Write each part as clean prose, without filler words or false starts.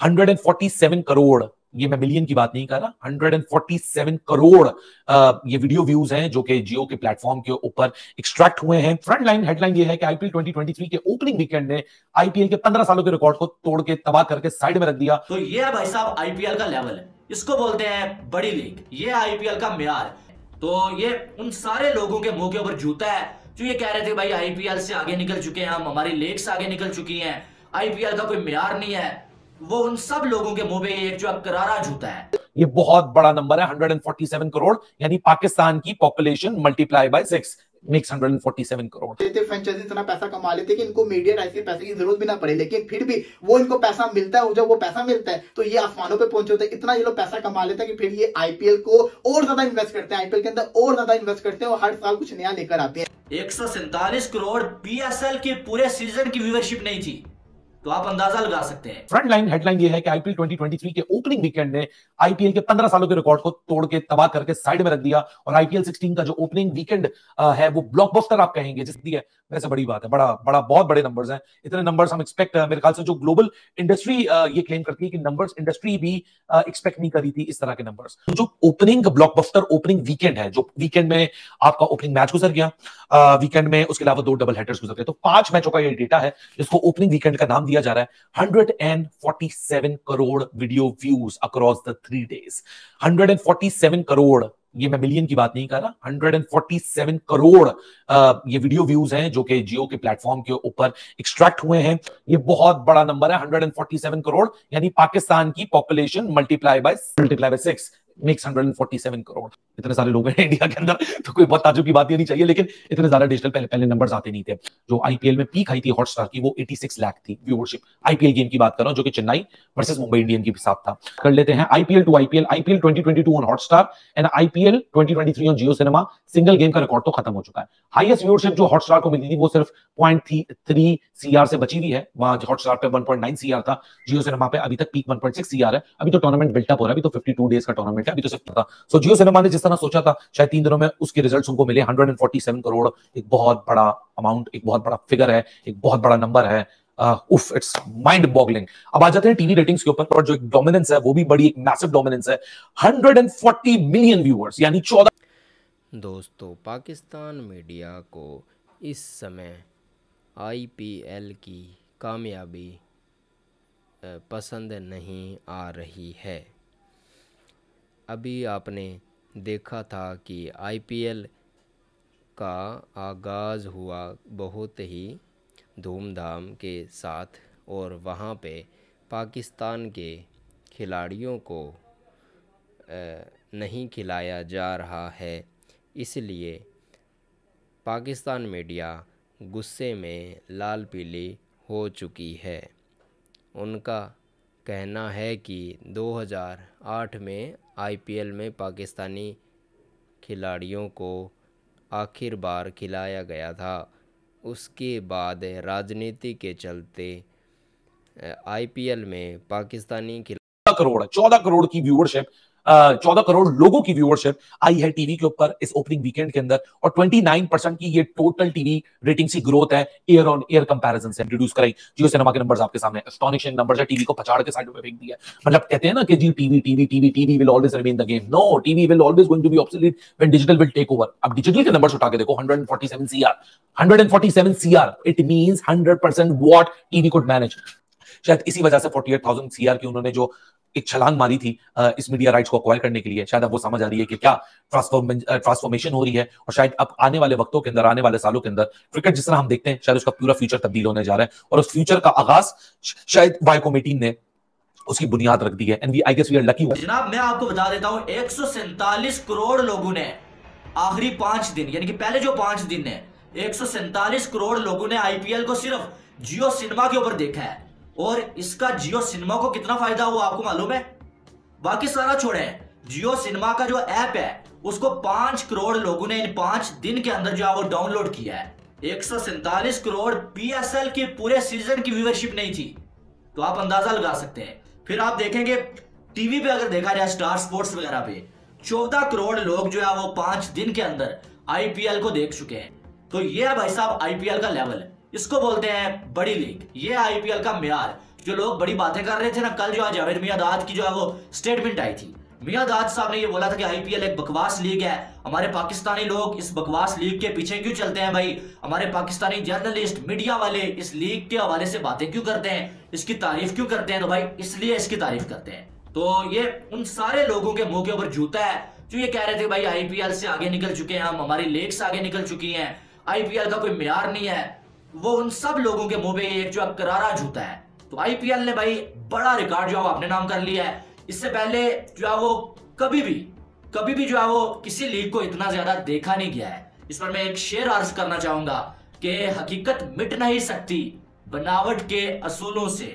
147 करोड़, ये मैं मिलियन की बात नहीं कर रहा, 147 करोड़ ये वीडियो व्यूज हैं जो कि जियो के प्लेटफॉर्म के ऊपर एक्सट्रैक्ट हुए हैं। फ्रंट लाइन हेडलाइन ये है कि आईपीएल 2023 के ओपनिंग वीकेंड ने आईपीएल के 15 सालों के रिकॉर्ड को तोड़ के तबाह करके साइड में रख दिया। तो ये है भाई साहब आईपीएल का लेवल है, इसको बोलते हैं बड़ी लीग, ये आईपीएल का म्यार। तो ये उन सारे लोगों के मुंह के ऊपर जूता है जो ये कह रहे थे भाई आईपीएल से आगे निकल चुके हैं हम, हमारी लीग से आगे निकल चुकी हैं, आईपीएल का कोई म्यार नहीं है। वो उन सब लोगों के मुंह पे एक जो करारा जूता है। ये बहुत बड़ा नंबर है, 147 करोड़, यानी पाकिस्तान की population multiply by 6 makes 147 crore. Franchisee इतना पैसा कमा लेते कि इनको मीडिया राइट्स के पैसे की जरूरत भी ना पड़े, लेकिन फिर भी वो इनको पैसा मिलता है और जब वो पैसा मिलता है तो ये आसमानों पे पहुंचे होते हैं। इतना ये लोग पैसा कमा लेते हैं कि फिर ये आईपीएल को और ज्यादा इन्वेस्ट करते हैं, आईपीएल के अंदर और ज्यादा इन्वेस्ट करते हैं और हर साल कुछ नया लेकर आते हैं। 147 करोड़ पीएसएल के पूरे सीजन की व्यूअरशिप नहीं थी, तो आप अंदाजा लगा सकते हैं। फ्रंट लाइन हेडलाइन ये है कि आईपीएल 2023 के ओपनिंग वीकेंड ने आईपीएल के 15 सालों के रिकॉर्ड को तोड़ के तबाह करके साइड में रख दिया और आईपीएल 16 का जो ओपनिंग वीकेंड है वो ब्लॉकबस्टर आप कहेंगे जिसकी है, वैसे बड़ी बात है, बड़ा बहुत बड़े नंबर्स हैं। इतने नंबर्स हम एक्सपेक्ट, मेरे ख्याल से जो ग्लोबल इंडस्ट्री ये क्लेम करती है कि नंबर्स इंडस्ट्री भी एक्सपेक्ट नहीं करी थी इस तरह के नंबर्स। जो ओपनिंग ब्लॉकबस्टर ओपनिंग वीकेंड है, जो वीकेंड में आपका ओपनिंग मैच गुजर गया, वीकेंड में उसके अलावा 2 डबल हेडर्स गुजर गए, तो 5 मैचों का ये डेटा है जिसको ओपनिंग वीकेंड का नाम दिया जा रहा है। 147 crore video views across the 3 days, 147 crore, ये मैं मिलियन की बात नहीं कर रहा, 147 करोड़ ये वीडियो व्यूज हैं जो कि जियो के प्लेटफॉर्म के ऊपर एक्सट्रैक्ट हुए हैं। ये बहुत बड़ा नंबर है, 147 करोड़, यानी पाकिस्तान की population multiply by 6 makes 147 crore. इतने सारे लोग हैं इंडिया के अंदर, तो कोई बहुत ताज्जुब की बात ये नहीं चाहिए, लेकिन इतने ज्यादा डिजिटल पहले नंबर्स आते नहीं थे। जो आईपीएल में पीक आई थी हॉटस्टार की वो 86 लाख थी व्यूअरशिप, आईपीएल गेम की बात कर रहा हूं जो कि चेन्नई वर्सेस मुंबई इंडियन के साथ था। कर लेते हैं IPL to IPL, IPL 2022 on Hotstar and IPL 2023 on Jio cinema, single game का रिकॉर्ड तो खत्म हो चुका है। हाईएस्ट व्यूअरशिप जो हॉटस्टार को मिली थी वो सिर्फ 0.3 सीआर से बची हुई है, वहां हॉटस्टार पे 1.9 सीआर था, जियो सिनेमा पे अभी तक पीक 1.6 सीआर है। अभी तो टूर्नामेंट बिल्टअप हो रहा है, अभी तो 52 डेज का टूर्नामेंट है, अभी तो सिर्फ पता। सो जियो सिनेमा ने जिस तरह सोचा था शायद 3 दिनों में उसके रिजल्ट्स उनको मिले। 147 करोड़ एक बहुत बड़ा अमाउंट, एक बहुत बड़ा फिगर है, एक बहुत बड़ा नंबर है। उफ, इट्स माइंड बॉगलिंग। अब आ जाते हैं टीवी रेटिंग्स के ऊपर, और जो एक डोमिनेंस है वो भी बड़ी एक मैसिव डोमिनेंस है, 140 मिलियन व्यूअर्स, यानी 14। दोस्तों, पाकिस्तान मीडिया को इस समय आईपीएल की कामयाबी पसंद नहीं आ रही है। अभी आपने देखा था कि आईपीएल का आगाज़ हुआ बहुत ही धूमधाम के साथ और वहाँ पे पाकिस्तान के खिलाड़ियों को नहीं खिलाया जा रहा है, इसलिए पाकिस्तान मीडिया गुस्से में लाल पीली हो चुकी है। उनका कहना है कि 2008 में आईपीएल में पाकिस्तानी खिलाड़ियों को आखिर बार खिलाया गया था, उसके बाद राजनीति के चलते आईपीएल में पाकिस्तानी 14 करोड़ की व्यूअरशिप, 14 करोड़ लोगों की व्यूअरशिप आई है टीवी के ऊपर इस ओपनिंग वीकेंड के अंदर, और 29% की ये टोटल टीवी रेटिंग्स की ग्रोथ है एयर ऑन एयर कंपैरिजन से। इंट्रोड्यूस कराई जियो सिनेमा के नंबर्स आपके सामने, एस्टोनिशिंग नंबर्स है, टीवी को पछाड़ के साइड में फेंक दिया। मतलब कहते हैं ना कि जी TV will always remain the game, no, TV will always going to be obsolete when digital will take over. अब डिजिटल के नंबर्स उठा के देखो, 147 CR, 147 CR, it means 100% what TV could manage. शायद इसी वजह से 48,000 सीआर की उन्होंने जो एक छलांग मारी थी इस मीडिया राइट्स को अक्वायर करने के लिए, शायद अब वो समझ आ रही है कि क्या ट्रांसफॉर्मेशन हो रही है, और शायद अब आने वाले वक्तों के अंदर, आने वाले सालों के अंदर क्रिकेट जिस तरह हम देखते हैं शायद उसका पूरा फ्यूचर तब्दील होने जा रहा है, और उस फ्यूचर का आगाज शायद वाइकोम 18 ने उसकी बुनियाद रख दी है। And I guess we are lucky. जनाब मैं आपको बता देता हूं, 147 करोड़ लोगों ने आखिरी 5 दिन, यानी कि पहले जो 5 दिन है, 147 करोड़ लोगों ने आईपीएल को सिर्फ जियो सिनेमा के ऊपर देखा है, और इसका जियो सिनेमा को कितना फायदा हुआ आपको मालूम है? बाकी सारा छोड़े, जियो सिनेमा का जो ऐप है उसको 5 करोड़ लोगों ने इन 5 दिन के अंदर जो है वो डाउनलोड किया है। 147 करोड़ पीएसएल के पूरे सीजन की व्यूअरशिप नहीं थी, तो आप अंदाजा लगा सकते हैं। फिर आप देखेंगे टीवी पे अगर देखा जाए स्टार स्पोर्ट्स वगैरह पे 14 करोड़ लोग जो है वो 5 दिन के अंदर आईपीएल को देख चुके हैं। तो ये है भाई साहब आईपीएल का लेवल, इसको बोलते हैं बड़ी लीग, ये आईपीएल का म्यार। जो लोग बड़ी बातें कर रहे थे ना, कल जो जावेद मियांदाद की जो है वो स्टेटमेंट आई थी। मियांदाद साहब ने ये बोला था कि आईपीएल एक बकवास लीग है, हमारे पाकिस्तानी लोग इस बकवास लीग के पीछे क्यों चलते हैं भाई, हमारे पाकिस्तानी जर्नलिस्ट मीडिया वाले इस लीग के हवाले से बातें क्यों करते हैं, इसकी तारीफ क्यों करते हैं। तो भाई इसलिए इसकी तारीफ करते हैं। तो ये उन सारे लोगों के मुंह के ऊपर जूता है जो ये कह रहे थे भाई आईपीएल से आगे निकल चुके हैं हम, हमारी लीग से आगे निकल चुकी हैं, आईपीएल का कोई म्यार नहीं है। वो उन सब लोगों के मुंह पे एक जो करारा जूता है। तो आईपीएल ने भाई बड़ा रिकॉर्ड जो है अपने नाम कर लिया है। इससे पहले जो है वो कभी भी जो है वो किसी लीग को इतना ज्यादा देखा नहीं गया है। इस पर मैं एक शेर अर्ज करना चाहूंगा कि हकीकत मिट नहीं सकती बनावट के असूलों से,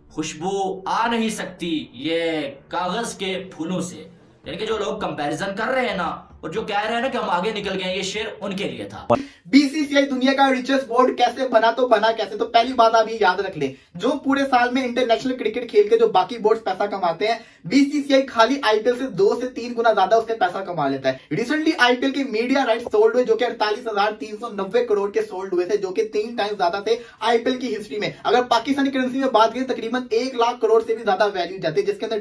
खुशबू आ नहीं सकती ये कागज के फूलों से। यानी कि जो लोग कंपैरिजन कर रहे हैं ना और जो कह रहे हैं ना कि हम आगे निकल गए, ये शेर उनके लिए था। बीसीसीआई दुनिया का रिचेस्ट बोर्ड कैसे बना, तो बना कैसे? तो पहली बात आप ये याद रख लें, जो पूरे साल में इंटरनेशनल क्रिकेट खेल के जो बाकी बोर्ड्स पैसा कमाते हैं, बीसीसीआई खाली आईपीएल से 2 से 3 गुना ज्यादा उससे पैसा कमा लेता है। रिसेंटली आईपीएल के मीडिया राइट्स सोल्ड हुए जो कि 48,390 करोड़ के सोल्ड हुए थे, जो कि 3 टाइम्स ज्यादा थे आईपीएल की हिस्ट्री में। अगर पाकिस्तानी करेंसी में बात करें तकरीबन 1 लाख करोड़ से भी ज्यादा वैल्यू जाती है, जिसके अंदर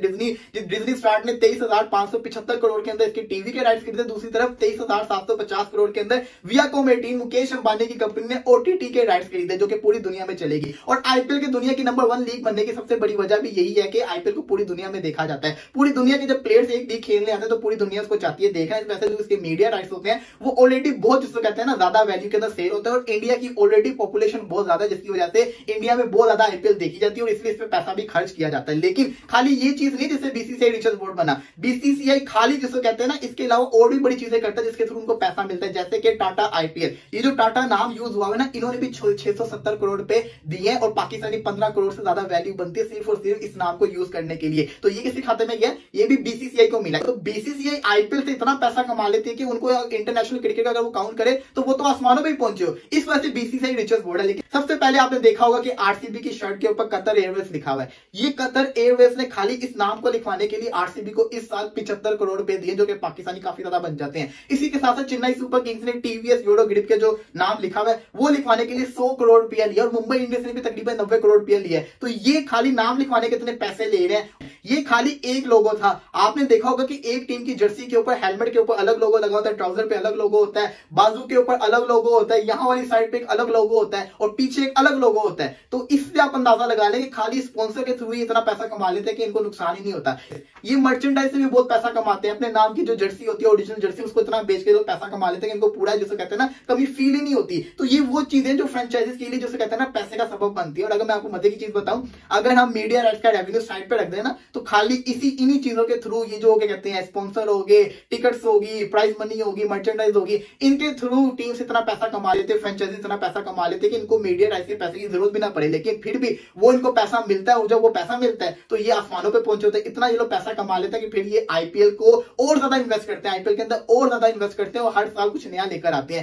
डिज्नी स्टार ने 23,575 करोड़ के अंदर इसके टीवी के राइट्स खरीदे। दूसरी तरफ 23,750 करोड़ के अंदर वियाकॉम 18 मुकेश अंबानी की कंपनी ने ओटीटी के राइट्स खरीदे जो कि पूरी दुनिया में चलेगी। और आईपीएल की दुनिया की नंबर 1 लीग बनने की सबसे बड़ी वजह भी यही है कि आईपीएल को पूरी दुनिया में देखा जाता है। पूरी दुनिया के जब प्लेयर्स एक लीग खेलने आते हैं तो पूरी दुनिया उसको चाहती है देखना। इस वजह से जो इसके मीडिया राइट्स होते हैं वो ऑलरेडी बहुत, जिसको कहते हैं ना, ज्यादा वैल्यू के अंदर सेल होता है। और इंडिया की ऑलरेडी पॉपुलेशन बहुत ज्यादा है, जिसकी वजह से इंडिया में बहुत ज्यादा आईपीएल देखी जाती है और इसलिए इस पर पैसा भी खर्च किया जाता है। लेकिन खाली ये चीज नहीं जिससे बीसीसीआई रिचेस्ट बोर्ड बना। बीसीसीआई खाली जिसको कहते हैं ना, इसके अलावा और भी बड़ी चीजें करता है जिसके थ्रू उनको पैसा मिलता है, जैसे कि टाटा आईपीएल। ये जो टाटा नाम यूज हुआ है ना, इन्होंने भी 670 करोड़ रुपए दिए और पाकिस्तानी 15 करोड़ से ज्यादा वैल्यू बनती है सिर्फ और सिर्फ इस नाम को यूज करने के लिए। तो ये किसी खाते में गया, ये भी बीसीसीआई को मिला। तो बीसीसीआई आईपीएल से इतना पैसा कमा लेती है कि उनको इंटरनेशनल क्रिकेट का अगर वो काउंट करे तो वो तो आसमानों पे ही पहुंचे हो। इस वजह से बीसीसीआई रिचेस्ट बोर्ड है। लेकिन सबसे पहले आपने देखा होगा कि आरसीबी की शर्ट के ऊपर कतर एयरवेज लिखा हुआ है। ये कतर एयरवेज ने खाली इस नाम को लिखवाने के लिए आरसीबी को इस साल 75 करोड़ रुपए दिए, जो कि पाकिस्तानी काफी ज्यादा बन जाते हैं। इसी के साथ साथ चेन्नई सुपर किंग्स ने टीवीएस यूरो ग्रिप के जो नाम लिखा हुआ है वो लिखवाने के लिए 100 करोड़ रुपया लिया और मुंबई इंडियंस ने भी तकरीबन 90 करोड़ रुपया लिया है। तो ये खाली नाम लिखवाने के इतने पैसे ले रहे हैं। ये खाली एक लोगो था। आपने देखा होगा कि एक टीम की जर्सी के ऊपर, हेलमेट के ऊपर अलग लोगो लगा होता है, ट्राउजर पे अलग लोगो होता है, बाजू के ऊपर अलग लोगो होता है, यहां वाली साइड पे एक अलग लोगो होता है और पीछे एक अलग लोगो होता है। तो इससे आप अंदाजा लगा लें कि खाली स्पॉन्सर के थ्रू ही इतना पैसा कमा लेते हैं कि इनको नुकसान ही नहीं होता। ये मर्चेंडाइज से भी बहुत पैसा कमाते हैं। अपने नाम की जो जर्सी होती है, ओरिजिनल जर्सी, उसको इतना बेच के लोग पैसा कमा लेते हैं कि इनको पूरा, जिसे कहते हैं ना, कभी फील ही नहीं होती। तो ये वो चीजें जो फ्रेंचाइजीज के लिए, जिसे कहते हैं ना, पैसे का सबब बनती है। और अगर मैं आपको मजे की चीज बताऊं, अगर हम मीडिया राइट्स का रेवेन्यू साइड पे रख दें ना, तो खाली इन्हीं चीजों के थ्रू ये जो क्या कहते हैं, स्पॉन्सर हो गए, टिकट्स होगी, प्राइज मनी होगी, मर्चेंडाइज होगी, इनके थ्रू टीम्स इतना पैसा कमा लेते, फ्रेंचाइजी इतना पैसा कमा लेते कि इनको मीडिया राइट्स के पैसे की जरूरत भी ना पड़े। लेकिन फिर भी वो इनको पैसा मिलता है और जब वो पैसा मिलता है तो ये आसमानों पे पहुंचे होते हैं। इतना ये लोग पैसा कमा लेते हैं कि फिर ये आईपीएल को और ज्यादा इन्वेस्ट करते हैं, आईपीएल के अंदर और ज्यादा इन्वेस्ट करते हैं और हर साल कुछ नया लेकर आते हैं।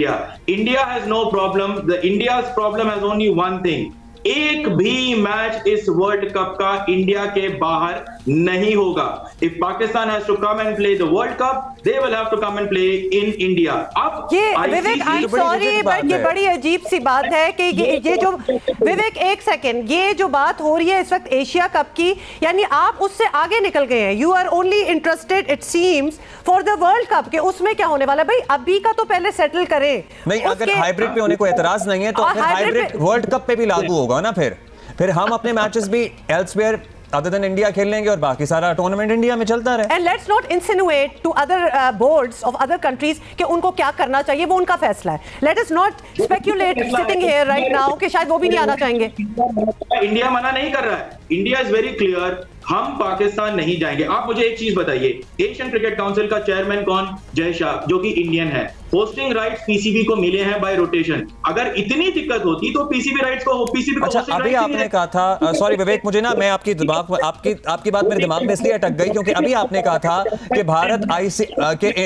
India has no problem, the India's problem has only one thing, एक भी मैच इस वर्ल्ड कप का इंडिया के बाहर नहीं होगा। If Pakistan has to come and play the world cup, they will have to come and play in India. अब ये Vivek, I am sorry but ये बड़ी अजीब सी बात है कि ये जो विवेक, एक सेकंड, ये जो बात हो रही है इस वक्त एशिया कप की, यानी आप उससे आगे निकल गए हैं। You are only interested it seems for the world cup के, उसमें क्या होने वाला है? भाई अभी का तो पहले सेटल करें। नहीं, अगर हाइब्रिड पे होने को एतराज नहीं है तो हाइब्रिड वर्ल्ड कप पे भी लागू होगा ना। फिर हम अपने मैचेस भी एल्सवेयर अदर देन इंडिया खेल लेंगे और बाकी सारा टूर्नामेंट इंडिया में चलता रहे। And let's not insinuate to other boards of other countries कि उनको क्या करना चाहिए, वो उनका फैसला है। Let us not speculate sitting here right now कि शायद वो भी नहीं आना चाहेंगे। इंडिया मना नहीं कर रहा है, इंडिया इज वेरी क्लियर, हम पाकिस्तान नहीं जाएंगे। आप मुझे एक चीज बताइए, एशियन क्रिकेट काउंसिल का चेयरमैन कौन? जय शाह, जो कि इंडियन है। होस्टिंग राइट्स पीसीबी को मिले हैं बाय रोटेशन। अगर इतनी दिक्कत होती तो पीसीबी राइट्स को, पीसीबी को। अच्छा, अभी आपने कहा था, सॉरी विवेक, मुझे ना, मैं आपकी बात मेरे दिमाग में इसलिए अटक गई क्योंकि अभी आपने कहा था कि भारत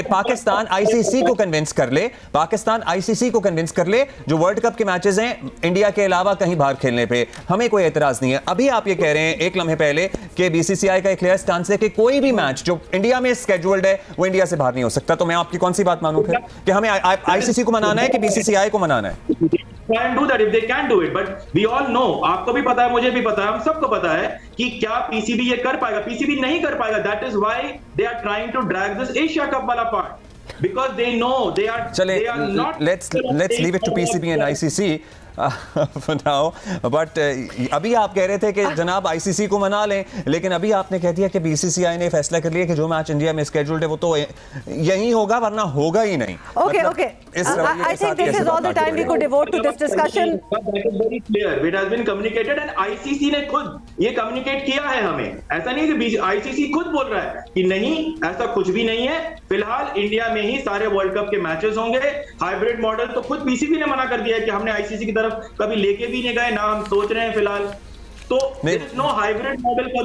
पाकिस्तान आईसीसी को कन्विंस कर ले, पाकिस्तान आईसीसी को कन्विंस कर ले जो वर्ल्ड कप के मैचेस हैं इंडिया के अलावा कहीं बाहर खेलने पे हमें कोई एतराज नहीं है। अभी आप ये कह रहे हैं एक लम्हे पहले कि बीसीसीआई का एक क्लियर स्टांस है कि कोई भी मैच जो इंडिया में स्केड्यूल्ड है वो इंडिया से बाहर नहीं हो सकता। तो मैं आपकी कौन सी बात मानूं फिर कि हमें आईसीसी को मनाना है कि बीसीसीआई को मनाना है? try and do that if they can do it, but we all know, आपको भी पता है, मुझे भी पता है, हम सबको पता है कि क्या पीसीबी ये कर पाएगा, पीसीबी नहीं कर पाएगा. That is why they are trying to drag this Asia Cup वाला part, because they know they are not. Let's leave it to PCB and ICC for now. But अभी आप कह रहे थे कि जनाब आईसीसी को मना लें, लेकिन अभी आपने कह दिया कि बीसीसीआई ने फैसला कर लिया कि जो मैच इंडिया में स्केड्यूल्ड है वो तो यही होगा, वरना होगा ही नहीं. Okay. I think this is all the time we could devote to this discussion. That is very clear. It has been communicated and ICC ने खुद ये communicate किया है हमें. ऐसा नहीं कि ICC खुद बोल रहा है कि नहीं, ऐसा कुछ भी नहीं है. फिलहाल इंडिया में ही सारे वर्ल्ड कप के मैचेस होंगे. हाइब्रिड मॉडल तो खुद पीसीबी ने मना कर दिया है कि हमने आईसीसी की तरफ कभी लेके भी नहीं गए, ना हम सोच रहे हैं फिलहाल. तो there is no hybrid model for the